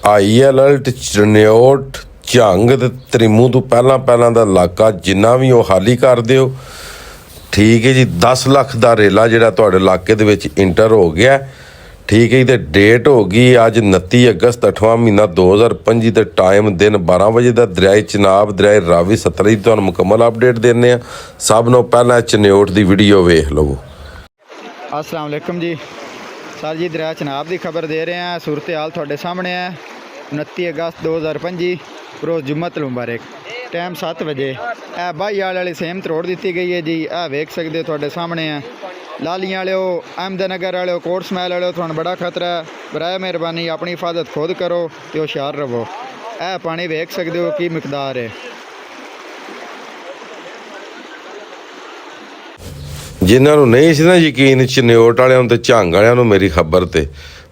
High alert Chiniot Jhang ਤੇ ਤ੍ਰਿਮੂ ਤੋਂ ਪਹਿਲਾਂ ਦਾ ਇਲਾਕਾ ਜਿੰਨਾ ਵੀ ਉਹ ਖਾਲੀ ਕਰ ਦਿਓ। ਠੀਕ ਹੈ ਜੀ। 10 ਲੱਖ ਦਾ ਰੇਲਾ ਜਿਹੜਾ ਤੁਹਾਡੇ ਇਲਾਕੇ ਦੇ ਵਿੱਚ ਇੰਟਰ ਹੋ ਗਿਆ। ਠੀਕ ਹੈ ਜੀ। ਤੇ ਡੇਟ ਹੋ ਗਈ ਅੱਜ 29 ਅਗਸਤ 8ਵਾਂ ਮਹੀਨਾ 2025 ਤੇ ਟਾਈਮ ਦਿਨ 12 ਵਜੇ ਦਾ। ਦਰਿਆਏ ਚਨਾਬ ਦਰਿਆਏ ਰਾਵੀ ਸਤਲੁਜ ਦੀ ਤੁਹਾਨੂੰ ਮੁਕੰਮਲ ਅਪਡੇਟ ਦਿੰਦੇ ਹਾਂ। ਸਭ ਨੂੰ ਪਹਿਲਾਂ ਚਨਿਓਟ ਦੀ ਵੀਡੀਓ ਵੇਖ ਲਵੋ। अस्सलाम वालेकुम जी सर जी, दरिया चनाब की खबर दे रहे हैं। सूरत हाल थोड़े सामने है। 29 अगस्त 2025 रोज़ जुम्मत मुबारक। टाइम 7 बजे। ए बाईयाल वाली सेम रोड दी गई है जी। ए वेख सकते हो थोड़े सामने है। लालियां वाले अहमदनगर वाले कोट स्मैल वाले थोड़ा बड़ा खतरा है। बराए मेहरबानी अपनी हिफाजत खुद करो तो होशियार रहो। ए पानी वेख सकते हो की मकदार है। ਜਿਨ੍ਹਾਂ ਨੂੰ ਨਹੀਂ ਸੀ ਨਾ ਯਕੀਨ ਚਨਿਓਟ ਵਾਲਿਆਂ ਨੂੰ ਤੇ ਝੰਗ ਵਾਲਿਆਂ ਨੂੰ ਮੇਰੀ ਖਬਰ ਤੇ,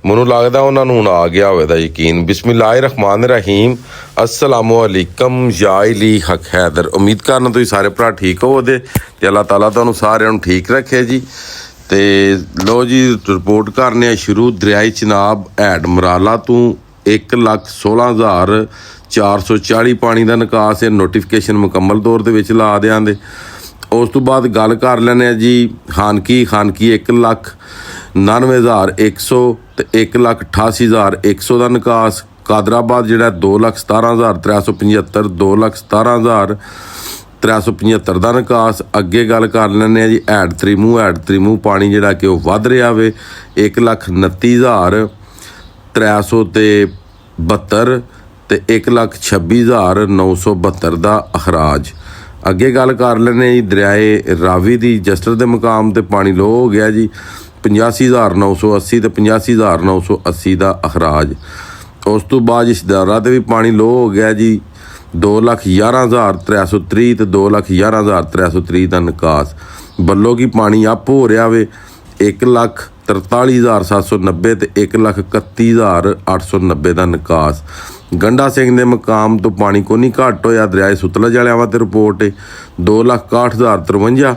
ਮੈਨੂੰ ਲੱਗਦਾ ਉਹਨਾਂ ਨੂੰ ਹੁਣ ਆ ਗਿਆ ਹੋਵੇਗਾ ਯਕੀਨ। ਬਿਸਮਿल्लाह रहमान रहीम। अस्सलामु अलैकुम याइली हक हैदर। उम्मीद करना ਤੁਸੀਂ ਸਾਰੇ ਭਰਾ ਠੀਕ ਹੋਵੋਗੇ ਤੇ ਅੱਲਾਹ ਤਾਲਾ ਤੁਹਾਨੂੰ ਸਾਰਿਆਂ ਨੂੰ ਠੀਕ ਰੱਖੇ ਜੀ। ਤੇ ਲੋ ਜੀ ਰਿਪੋਰਟ ਕਰਨੇ ਆ ਸ਼ੁਰੂ। ਦਰਿਆਈ ਚਨਾਬ ਹੈਡ ਮਰਾਲਾ ਤੋਂ 1,16,440 ਪਾਣੀ ਦਾ ਨਿਕਾਸ ਹੈ। ਨੋਟੀਫਿਕੇਸ਼ਨ ਮੁਕੰਮਲ ਤੌਰ ਦੇ ਵਿੱਚ ਲਾ ਦਿਆਂਗੇ। ਉਸ ਤੋਂ ਬਾਅਦ ਗੱਲ ਕਰ ਲੈਂਦੇ ਹਾਂ ਜੀ ਖਾਨਕੀ 1,99,100 ਤੇ 1,88,100 ਦਾ ਨਿਕਾਸ। ਕਾਦਰਾਬਾਦ ਜਿਹੜਾ 2,17,375 2,17,375 ਦਾ ਨਿਕਾਸ। ਅੱਗੇ ਗੱਲ ਕਰ ਲੈਂਦੇ ਹਾਂ ਜੀ ਹੈਡ ਤ੍ਰਿਮੂ ਪਾਣੀ ਜਿਹੜਾ ਕਿ ਉਹ ਵੱਧ ਰਿਹਾ ਵੇ 1,29,372 ਤੇ 1,26,972 ਦਾ ਅਖਰਾਜ। ਅੱਗੇ ਗੱਲ ਕਰ ਲੈਂਦੇ ਜੀ ਦਰਿਆਏ ਰਾਵੀ ਦੀ ਜਸਟਰ ਦੇ ਮੁਕਾਮ ਤੇ ਪਾਣੀ ਲੋ ਹੋ ਗਿਆ ਜੀ 85,980 ਤੇ 85,980 ਦਾ ਅਖਰਾਜ। ਉਸ ਤੋਂ ਬਾਅਦ ਇਸ਼ਦਾਰਾ ਤੇ ਵੀ ਪਾਣੀ ਲੋ ਹੋ ਗਿਆ ਜੀ 2,11,330 ਤੇ 2,11,330 ਦਾ ਨਿਕਾਸ। ਬੱਲੋ ਕੀ ਪਾਣੀ ਅੱਪ ਹੋ ਰਿਹਾ ਵੇ 1,43,790 ਤੇ 1,31,890 ਦਾ ਨਿਕਾਸ। ਗੰਡਾ ਸਿੰਘ ਦੇ ਮੁਕਾਮ ਤੋਂ ਪਾਣੀ ਕੋਈ ਨਹੀਂ ਘੱਟ ਹੋਇਆ। ਦਰਿਆਏ ਸਤਲੁਜ ਵਾਲਿਆਂ ਤੇ ਰਿਪੋਰਟ ਹੈ 2,61,053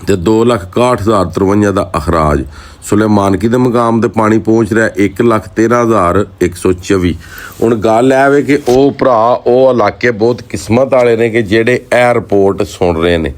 ਤੇ 2,61,053 ਦਾ ਅਖਰਾਜ। ਸੁਲੇਮਾਨਕੀ ਦੇ ਮੁਕਾਮ ਤੇ ਪਾਣੀ ਪਹੁੰਚ ਰਿਹਾ 1,13,124। ਹੁਣ ਗੱਲ ਇਹ ਵੇ ਕਿ ਉਹ ਭਰਾ ਉਹ ਇਲਾਕੇ ਬਹੁਤ ਕਿਸਮਤ ਵਾਲੇ ਨੇ ਕਿ ਜਿਹੜੇ ਇਹ ਰਿਪੋਰਟ ਸੁਣ ਰਹੇ ਨੇ।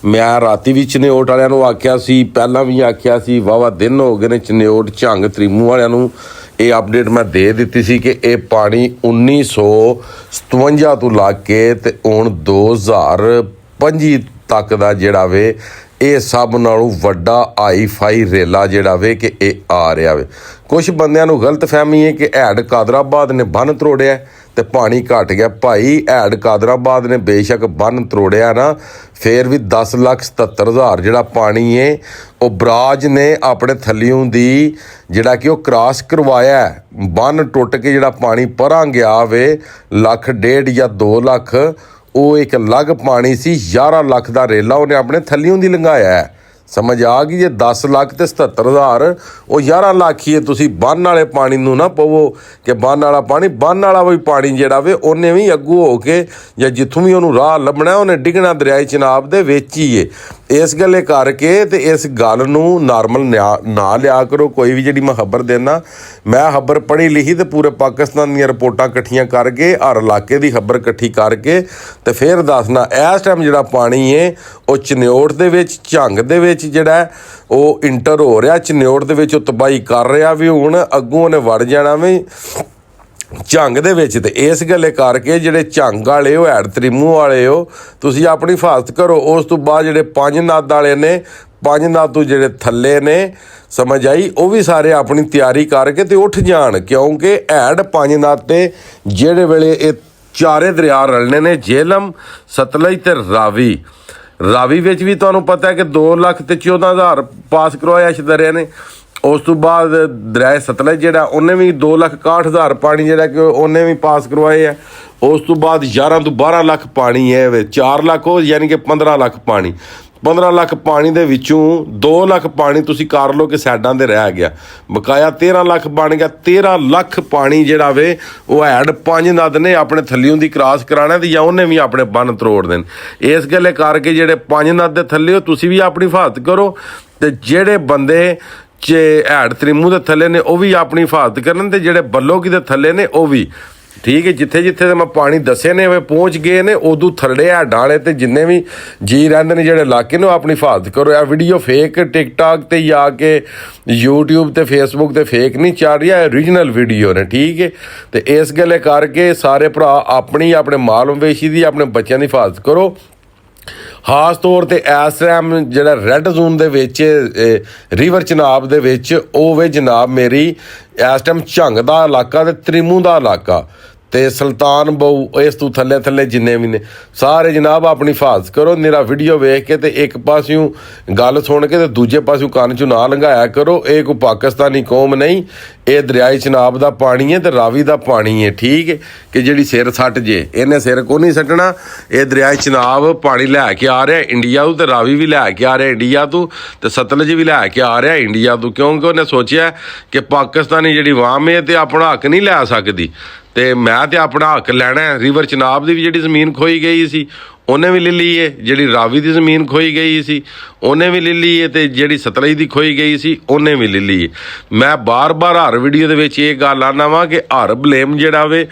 ਮੈਂ ਰਾਤੀ ਵੀ ਚਨਿਓਟ ਵਾਲਿਆਂ ਨੂੰ ਆਖਿਆ ਸੀ, ਪਹਿਲਾਂ ਵੀ ਆਖਿਆ ਸੀ, ਵਾਹਵਾ ਦਿਨ ਹੋ ਗਏ ਨੇ ਚਨਿਓਟ ਝੰਗ ਤ੍ਰਿਮੂ ਵਾਲਿਆਂ ਨੂੰ ਇਹ ਅਪਡੇਟ ਮੈਂ ਦੇ ਦਿੱਤੀ ਸੀ ਕਿ ਇਹ ਪਾਣੀ 1957 ਤੋਂ ਲੱਗ ਕੇ ਤੇ ਹੁਣ 2025 ਤੱਕ ਦਾ ਜਿਹੜਾ ਵੇ ਇਹ ਸਭ ਨਾਲੋਂ ਵੱਡਾ ਹਾਈ-ਫਾਈ ਰੇਲਾ ਜਿਹੜਾ ਵੇ ਕਿ ਇਹ ਆ ਰਿਹਾ ਵੇ। ਕੁਛ ਬੰਦਿਆਂ ਨੂੰ ਗਲਤ ਫਹਿਮੀ ਹੈ ਕਿ ਹੈਡ ਕਾਦਰਾਬਾਦ ਨੇ ਬੰਨ ਤਰੋੜਿਆ ਤੇ ਪਾਣੀ ਘਟ ਗਿਆ। ਭਾਈ ਹੈਡ ਕਾਦਰਾਬਾਦ ਨੇ ਬੇਸ਼ੱਕ ਬੰਨ ਤਰੋੜਿਆ ਨਾ, ਫਿਰ ਵੀ 10,77,000 ਜਿਹੜਾ ਪਾਣੀ ਹੈ ਉਹ ਬਰਾਜ ਨੇ ਆਪਣੇ ਥੱਲਿਓਂ ਦੀ ਜਿਹੜਾ ਕਿ ਉਹ ਕ੍ਰਾਸ ਕਰਵਾਇਆ। ਬੰਨ ਟੁੱਟ ਕੇ ਜਿਹੜਾ ਪਾਣੀ ਪਰਾਂ ਗਿਆ ਵੇ 1,50,000 ਜਾਂ 2 ਲੱਖ, ਉਹ ਇੱਕ ਅਲੱਗ ਪਾਣੀ ਸੀ। 11 ਲੱਖ ਦਾ ਰੇਲਾ ਉਹਨੇ ਆਪਣੇ ਥੱਲਿਓਂ ਦੀ ਲੰਘਾਇਆ। ਸਮਝ ਆ ਗਈ ਜੇ 10 ਲੱਖ ਤੇ 77,000 ਉਹ 11 ਲੱਖ ਹੀ ਹੈ। ਤੁਸੀਂ ਬੰਨ ਵਾਲੇ ਪਾਣੀ ਨੂੰ ਨਾ ਪਵੋ ਕਿ ਬੰਨ ਵਾਲਾ ਵੀ ਪਾਣੀ ਜਿਹੜਾ ਵੇ ਉਹਨੇ ਵੀ ਅੱਗੂ ਹੋ ਕੇ ਜਾਂ ਜਿੱਥੋਂ ਵੀ ਉਹਨੂੰ ਰਾਹ ਲੱਭਣਾ ਉਹਨੇ ਡਿੱਗਣਾ ਦਰਿਆਈ ਚਨਾਬ ਦੇ ਵਿੱਚ ਹੀ ਹੈ। ਇਸ ਗੱਲੇ ਕਰਕੇ ਤੇ ਇਸ ਗੱਲ ਨੂੰ ਨਾਰਮਲ ਨਾ ਲਿਆ ਕਰੋ। ਕੋਈ ਵੀ ਜਿਹੜੀ ਮੈਂ ਖਬਰ ਦੇਣਾ, ਮੈਂ ਖਬਰ ਪੜ੍ਹੀ ਲਿਖੀ ਤੇ ਪੂਰੇ ਪਾਕਿਸਤਾਨ ਦੀਆਂ ਰਿਪੋਰਟਾਂ ਇਕੱਠੀਆਂ ਕਰਕੇ ਹਰ ਇਲਾਕੇ ਦੀ ਖਬਰ ਇਕੱਠੀ ਕਰਕੇ ਤੇ ਫਿਰ ਦੱਸਣਾ। ਇਸ ਟਾਈਮ ਜਿਹੜਾ ਪਾਣੀ ਹੈ ਉਹ ਚਨਿਓਟ ਦੇ ਵਿੱਚ ਝੰਗ ਦੇ ਵਿੱਚ ਜਿਹੜਾ ਉਹ ਇੰਟਰ ਹੋ ਰਿਹਾ। ਚਨਿਓਟ ਦੇ ਵਿੱਚ ਉਹ ਤਬਾਹੀ ਕਰ ਰਿਹਾ ਵੀ ਹੁਣ ਅੱਗੋਂ ਉਹਨੇ ਵੜ ਜਾਣਾ ਵੀ ਝੰਗ ਦੇ ਵਿੱਚ। ਤੇ ਇਸ ਗੱਲੇ ਕਰਕੇ ਜਿਹੜੇ ਝੰਗ ਵਾਲੇ ਹੋ ਹੈਡ ਤ੍ਰਿਮੂ ਵਾਲੇ ਹੋ ਤੁਸੀਂ ਆਪਣੀ ਹਿਫਾਜ਼ਤ ਕਰੋ। ਉਸ ਤੋਂ ਬਾਅਦ ਜਿਹੜੇ 5 ਨਦ ਵਾਲੇ ਨੇ 5 ਨਦ ਤੋਂ ਜਿਹੜੇ ਥੱਲੇ ਨੇ ਸਮਝ ਆਈ ਉਹ ਵੀ ਸਾਰੇ ਆਪਣੀ ਤਿਆਰੀ ਕਰਕੇ ਤੇ ਉੱਠ ਜਾਣ, ਕਿਉਂਕਿ ਹੈਡ 5 ਨਦ ਤੇ ਜਿਹੜੇ ਵੇਲੇ ਇਹ ਚਾਰੇ ਦਰਿਆ ਰਲਣੇ ਨੇ ਜੇਹਲਮ ਸਤਲੁਜ ਤੇ ਰਾਵੀ ਵਿੱਚ ਵੀ ਤੁਹਾਨੂੰ ਪਤਾ ਹੈ ਕਿ 2,14,000 ਪਾਸ ਕਰਵਾਇਆ ਇਸ ਦਰਿਆ ਨੇ। ਉਸ ਤੋਂ ਬਾਅਦ ਦਰਿਆ ਸਤਲੁਜ ਜਿਹੜਾ ਉਹਨੇ ਵੀ 2,61,000 ਪਾਣੀ ਜਿਹੜਾ ਕਿ ਉਹਨੇ ਵੀ ਪਾਸ ਕਰਵਾਏ ਹੈ। ਉਸ ਤੋਂ ਬਾਅਦ 11 ਤੋਂ 12 ਲੱਖ ਪਾਣੀ ਹੈ ਵੇ 4 ਲੱਖ ਉਹ ਯਾਨੀ ਕਿ 15 ਲੱਖ ਪਾਣੀ। 15 ਲੱਖ ਪਾਣੀ ਦੇ ਵਿੱਚੋਂ 2 ਲੱਖ ਪਾਣੀ ਤੁਸੀਂ ਕਰ ਲਓ ਕਿ ਸਾਈਡਾਂ 'ਤੇ ਰਹਿ ਗਿਆ, ਬਕਾਇਆ 13 ਲੱਖ ਬਣ ਗਿਆ। 13 ਲੱਖ ਪਾਣੀ ਜਿਹੜਾ ਵੇ ਉਹ ਹੈਡ 5 ਨਦ ਨੇ ਆਪਣੇ ਥੱਲਿਓਂ ਦੀ ਕ੍ਰਾਸ ਕਰਾਉਣਾ ਤੇ ਜਾਂ ਉਹਨੇ ਵੀ ਆਪਣੇ ਬੰਨ ਤਰੋੜ ਦੇਣ। ਇਸ ਗੱਲੇ ਕਰਕੇ ਜਿਹੜੇ 5 ਨਦ ਦੇ ਥੱਲੇ ਤੁਸੀਂ ਵੀ ਆਪਣੀ ਹਿਫਾਜ਼ਤ ਕਰੋ ਤੇ ਜਿਹੜੇ ਬੰਦੇ ਬੱਚੇ ਹੈਡ ਤਰੀਮੂ ਦੇ ਥੱਲੇ ਨੇ ਉਹ ਵੀ ਆਪਣੀ ਹਿਫਾਜ਼ਤ ਕਰਨ ਤੇ ਜਿਹੜੇ ਬੱਲੋਕੀ ਦੇ ਥੱਲੇ ਨੇ ਉਹ ਵੀ ਠੀਕ ਹੈ। ਜਿੱਥੇ ਜਿੱਥੇ ਤੇ ਮੈਂ ਪਾਣੀ ਦੱਸੇ ਨੇ ਵੇ ਪਹੁੰਚ ਗਏ ਨੇ ਉਦੋਂ ਥੱਲੇ ਆ ਡਾਲੇ ਤੇ ਜਿੰਨੇ ਵੀ ਜੀ ਰਹਿੰਦੇ ਨੇ ਜਿਹੜੇ ਇਲਾਕੇ ਨੂੰ ਆਪਣੀ ਹਿਫਾਜ਼ਤ ਕਰੋ। ਇਹ ਵੀਡੀਓ ਫੇਕ ਟਿਕਟਾਕ ਤੇ ਜਾਂ ਕੇ YouTube ਤੇ Facebook ਤੇ ਫੇਕ ਨਹੀਂ ਚੱਲ ਰਹੀ, ਇਹ ਓਰੀਜਨਲ ਵੀਡੀਓ ਨੇ ਠੀਕ ਹੈ। ਤੇ ਇਸ ਗੱਲੇ ਕਰਕੇ ਸਾਰੇ ਭਰਾ ਆਪਣੀ ਆਪਣੇ ਮਾਲ ਮਵੇਸ਼ੀ ਦੀ ਆਪਣੇ ਬੱਚਿਆਂ ਦੀ ਹਿਫਾਜ਼ਤ ਕਰੋ। ਖਾਸ ਤੌਰ ਤੇ ਇਸ ਟਾਈਮ ਜਿਹੜਾ ਰੈੱਡ ਜ਼ੋਨ ਦੇ ਵਿੱਚ ਰਿਵਰ ਚਨਾਬ ਦੇ ਵਿੱਚ ਉਹ ਵੇ ਜਨਾਬ ਮੇਰੀ ਇਸ ਟਾਈਮ ਝੰਗ ਦਾ ਇਲਾਕਾ ਤੇ ਤ੍ਰਿਮੂ ਦਾ ਇਲਾਕਾ ਤੇ ਸੁਲਤਾਨ ਬਹੁ ਇਸ ਤੋਂ ਥੱਲੇ ਥੱਲੇ ਜਿੰਨੇ ਵੀ ਨੇ ਸਾਰੇ ਜਨਾਬ ਆਪਣੀ ਹਿਫਾਜ਼ਤ ਕਰੋ। ਮੇਰਾ ਵੀਡੀਓ ਵੇਖ ਕੇ ਤੇ ਇੱਕ ਪਾਸਿਓਂ ਗੱਲ ਸੁਣ ਕੇ ਤੇ ਦੂਜੇ ਪਾਸਿਓਂ ਕੰਨ 'ਚੋਂ ਨਾ ਲੰਘਾਇਆ ਕਰੋ। ਇਹ ਕੋਈ ਪਾਕਿਸਤਾਨੀ ਕੌਮ ਨਹੀਂ, ਇਹ ਦਰਿਆਈ ਚਨਾਬ ਦਾ ਪਾਣੀ ਹੈ ਤੇ ਰਾਵੀ ਦਾ ਪਾਣੀ ਹੈ ਠੀਕ ਹੈ। ਕਿ ਜਿਹੜੀ ਸਿਰ ਸੱਟ ਜੇ ਇਹਨੇ ਸਿਰ ਕੋ ਨਹੀਂ ਸੱਟਣਾ। ਇਹ ਦਰਿਆਈ ਚਨਾਬ ਪਾਣੀ ਲੈ ਕੇ ਆ ਰਿਹਾ ਇੰਡੀਆ ਤੋਂ ਤੇ ਰਾਵੀ ਵੀ ਲੈ ਕੇ ਆ ਰਿਹਾ ਇੰਡੀਆ ਤੋਂ ਤੇ ਸਤਲੁਜ ਵੀ ਲੈ ਕੇ ਆ ਰਿਹਾ ਇੰਡੀਆ ਤੋਂ, ਕਿਉਂਕਿ ਉਹਨੇ ਸੋਚਿਆ ਕਿ ਪਾਕਿਸਤਾਨੀ ਜਿਹੜੀ ਆਵਾਮ ਹੈ ਤੇ ਆਪਣਾ ਹੱਕ ਨਹੀਂ ਲੈ ਸਕਦੀ ਤੇ ਮੈਂ ਤੇ ਆਪਣਾ ਹੱਕ ਲੈਣਾ। ਰਿਵਰ ਚਨਾਬ ਦੀ ਵੀ ਜਿਹੜੀ ਜ਼ਮੀਨ ਖੋਈ ਗਈ ਸੀ ਉਹਨੇ ਵੀ ਲੈ ਲਈ ਹੈ, ਜਿਹੜੀ ਰਾਵੀ ਦੀ ਜ਼ਮੀਨ ਖੋਈ ਗਈ ਸੀ ਉਹਨੇ ਵੀ ਲੈ ਲਈ ਹੈ ਤੇ ਜਿਹੜੀ ਸਤਲੁਜ ਦੀ ਖੋਈ ਗਈ ਸੀ ਉਹਨੇ ਵੀ ਲੈ ਲਈ ਹੈ। ਮੈਂ ਬਾਰ-ਬਾਰ ਹਰ ਵੀਡੀਓ ਦੇ ਵਿੱਚ ਇਹ ਗੱਲ ਆਉਂਦਾ ਵਾਂ ਕਿ ਹਰ ਬਲੇਮ ਜਿਹੜਾ ਵੇ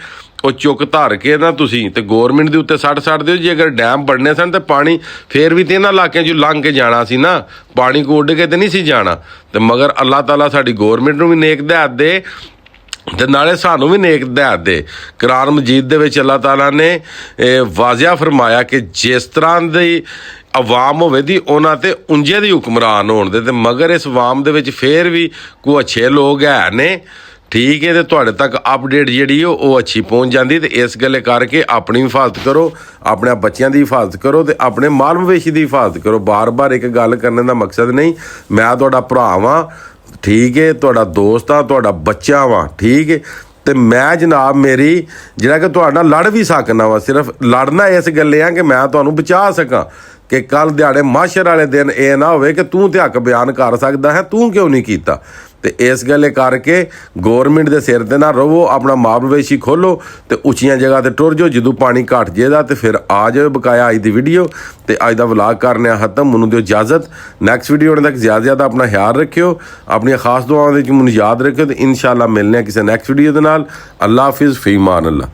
ਉਹ ਚੁੱਕ ਧਰ ਕੇ ਨਾ ਤੁਸੀਂ ਤੇ ਗੌਰਮੈਂਟ ਦੇ ਉੱਤੇ ਛੱਡ ਦਿਓ। ਜੇ ਅਗਰ ਡੈਮ ਬਣਨੇ ਸਨ ਤੇ ਪਾਣੀ ਫੇਰ ਵੀ ਤੇ ਇਹਨਾਂ ਇਲਾਕਿਆਂ 'ਚੋਂ ਲੰਘ ਕੇ ਜਾਣਾ ਸੀ ਨਾ, ਪਾਣੀ ਕੋ ਉੱਡ ਕੇ ਤੇ ਨਹੀਂ ਸੀ ਜਾਣਾ। ਤੇ ਮਗਰ ਅੱਲਾਹ ਤਾਲਾ ਸਾਡੀ ਗੌਰਮੈਂਟ ਨੂੰ ਵੀ ਨੇਕ ਹਦਾਇਤ ਦੇ ਤੇ ਨਾਲੇ ਸਾਨੂੰ ਵੀ ਨੇਕ ਹਦਾਇਤ ਦੇ। ਕੁਰਾਨ ਮਜੀਦ ਦੇ ਵਿੱਚ ਅੱਲਾਹ ਤਾਲਾ ਨੇ ਵਾਜ਼ਿਆ ਫਰਮਾਇਆ ਕਿ ਜਿਸ ਤਰ੍ਹਾਂ ਦੀ ਅਵਾਮ ਹੋਵੇ ਦੀ ਉਹਨਾਂ ਤੇ ਉਂਝੇ ਦੀ ਹੁਕਮਰਾਨ ਹੋਣ ਦੇ, ਤੇ ਮਗਰ ਇਸ ਅਵਾਮ ਦੇ ਵਿੱਚ ਫੇਰ ਵੀ ਕੋਈ ਅੱਛੇ ਲੋਕ ਹੈ ਨੇ ਠੀਕ ਹੈ। ਤੇ ਤੁਹਾਡੇ ਤੱਕ ਅਪਡੇਟ ਜਿਹੜੀ ਉਹ ਅੱਛੀ ਪਹੁੰਚ ਜਾਂਦੀ। ਤੇ ਇਸ ਗੱਲੇ ਕਰਕੇ ਆਪਣੀ ਹਿਫਾਜ਼ਤ ਕਰੋ, ਆਪਣੇ ਬੱਚਿਆਂ ਦੀ ਹਿਫਾਜ਼ਤ ਕਰੋ ਤੇ ਆਪਣੇ ਮਾਲ ਮਵੇਸ਼ੀ ਦੀ ਹਿਫਾਜ਼ਤ ਕਰੋ। ਬਾਰ-ਬਾਰ ਇੱਕ ਗੱਲ ਕਰਨ ਦਾ ਮਕਸਦ ਨਹੀਂ, ਮੈਂ ਤੁਹਾਡਾ ਭਰਾ ਵਾਂ ਠੀਕ ਹੈ, ਤੁਹਾਡਾ ਦੋਸਤ ਆ, ਤੁਹਾਡਾ ਬੱਚਾ ਵਾਂ ਠੀਕ ਹੈ। ਤੇ ਮੈਂ ਜਨਾਬ ਮੇਰੀ ਜਿਹੜਾ ਕਿ ਤੁਹਾਡੇ ਨਾਲ ਲੜ ਵੀ ਸਕਣਾ ਵਾ, ਸਿਰਫ ਲੜਨਾ ਇਸ ਗੱਲੇ ਆ ਕਿ ਮੈਂ ਤੁਹਾਨੂੰ ਬਚਾ ਸਕਾਂ ਕਿ ਕੱਲ ਦਿਹਾੜੇ ਮਾਸ਼ਰ ਵਾਲੇ ਦਿਨ ਇਹ ਨਾ ਹੋਵੇ ਕਿ ਤੂੰ ਤੇ ਹੱਕ ਬਿਆਨ ਕਰ ਸਕਦਾ ਹੈ, ਤੂੰ ਕਿਉਂ ਨਹੀਂ ਕੀਤਾ। ਤੇ ਇਸ ਗੱਲੇ ਕਰਕੇ ਗੌਰਮੈਂਟ ਦੇ ਸਿਰ ਤੇ ਨਾ ਰਹੋ, ਆਪਣਾ ਮਾਲ ਮਵੇਸ਼ੀ ਖੋਲੋ ਤੇ ਉੱਚੀਆਂ ਜਗ੍ਹਾ ਤੇ ਟੁਰ ਜਾਓ। ਜਦੋਂ ਪਾਣੀ ਘਟ ਜਾਏਗਾ ਤੇ ਫਿਰ ਆ ਜਾਓ। ਬਕਾਇਆ ਅੱਜ ਦੀ ਵੀਡੀਓ ਤੇ ਅੱਜ ਦਾ ਵਲਾਗ ਕਰਨੇ ਖਤਮ। ਮੈਨੂੰ ਦਿਓ ਇਜਾਜ਼ਤ, ਨੈਕਸਟ ਵੀਡੀਓ ਤੱਕ ਜ਼ਿਆਦਾ ਆਪਣਾ ਖਿਆਲ ਰੱਖਿਓ, ਆਪਣੀਆਂ ਖਾਸ ਦੁਆਵਾਂ ਦੇ ਵਿੱਚ ਮੈਨੂੰ ਯਾਦ ਰੱਖਿਓ ਤੇ ਇਨਸ਼ਾਅੱਲਾ ਮਿਲਨੇ ਆ ਕਿਸੇ ਨੈਕਸਟ ਵੀਡੀਓ ਦੇ ਨਾਲ। ਅੱਲਾ ਹਾਫਿਜ਼, ਫੀ ਅਮਾਨ ਅੱਲਾ।